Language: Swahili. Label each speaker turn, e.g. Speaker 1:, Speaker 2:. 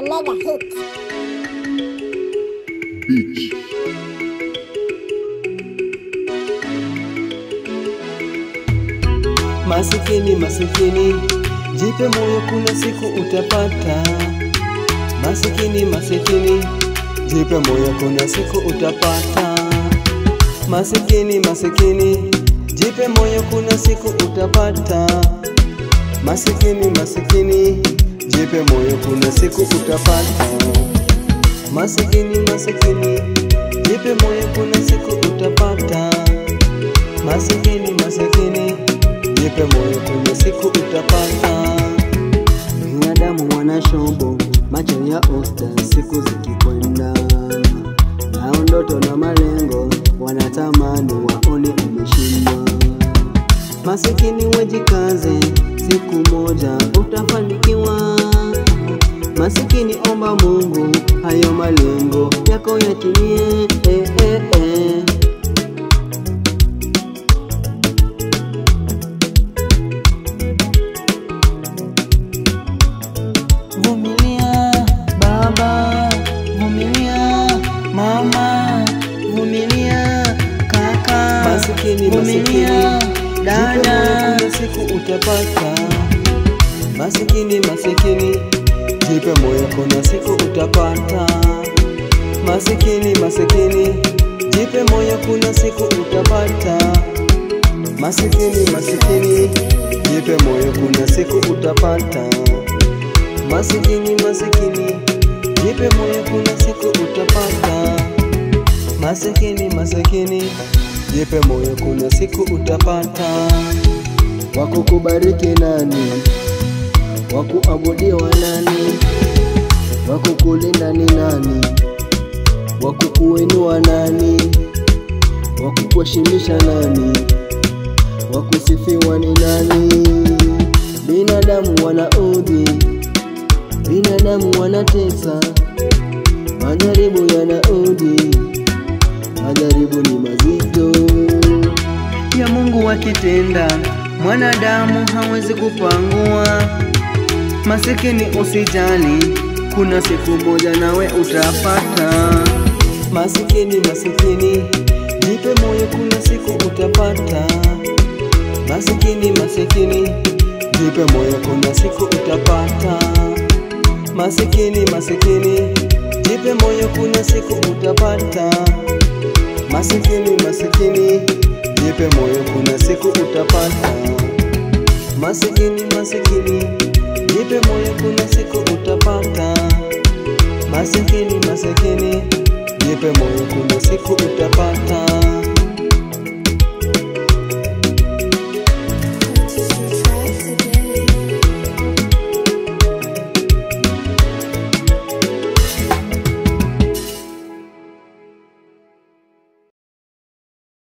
Speaker 1: mega hit.
Speaker 2: Beach.
Speaker 3: Masikini, masikini, jipe moyo, kuna siku utapata. Masikini, masikini, jipe moyo, kuna siku utapata. Masikini, masikini, jipe moyo, kuna siku utapata. Masikini, masikini, jipe moyo, kuna siku utapata. Masikini, masikini, jipe moyo, kuna siku utapata. Masikini, masikini, jipe moyo, kuna siku utapata. Binadamu wana shobo, macho ya osta, siku zikikwenda. Nao ndoto na malengo, wanatamani waone umeshindwa. Masikini wejikaze, siku moja utafanikiwa. Masikini omba Mungu, hayo malengo yako yatimie. Vumilia baba, vumilia mama, vumilia kaka, masikini, vumilia dada, kuna siku utapata. Masikini, masikini, jipe moyo, kuna siku utapata. Masikini, masikini, jipe moyo, kuna siku utapata. Masikini, masikini, jipe moyo, kuna siku utapata. Masikini, masikini, jipe moyo, kuna siku utapata. Masikini, masikini, jipe moyo, kuna siku utapata. Wakukubariki nani? Wakuabudiwa nani? Wakukulinda ni nani? Wakukuinua nani? Wakukuheshimisha nani? Wakusifiwa ni nani? Binadamu wanaudhi, binadamu wanatesa, majaribu yanaudhi, majaribu ni mazito ya Mungu akitenda, mwanadamu hawezi kupangua. Masikini usijali, kuna siku moja nawe utapata. Masikini, masikini, jipe moyo, kuna siku utapata. Masikini, masikini, jipe moyo, kuna siku utapata. Masikini, masikini, jipe moyo, kuna siku utapata. Masikini, masikini, jipe moyo, kuna siku utapata. Masikini, masikini, jipe moyo, kuna siku utapata. Masikini, masikini, jipe moyo, kuna siku utapata.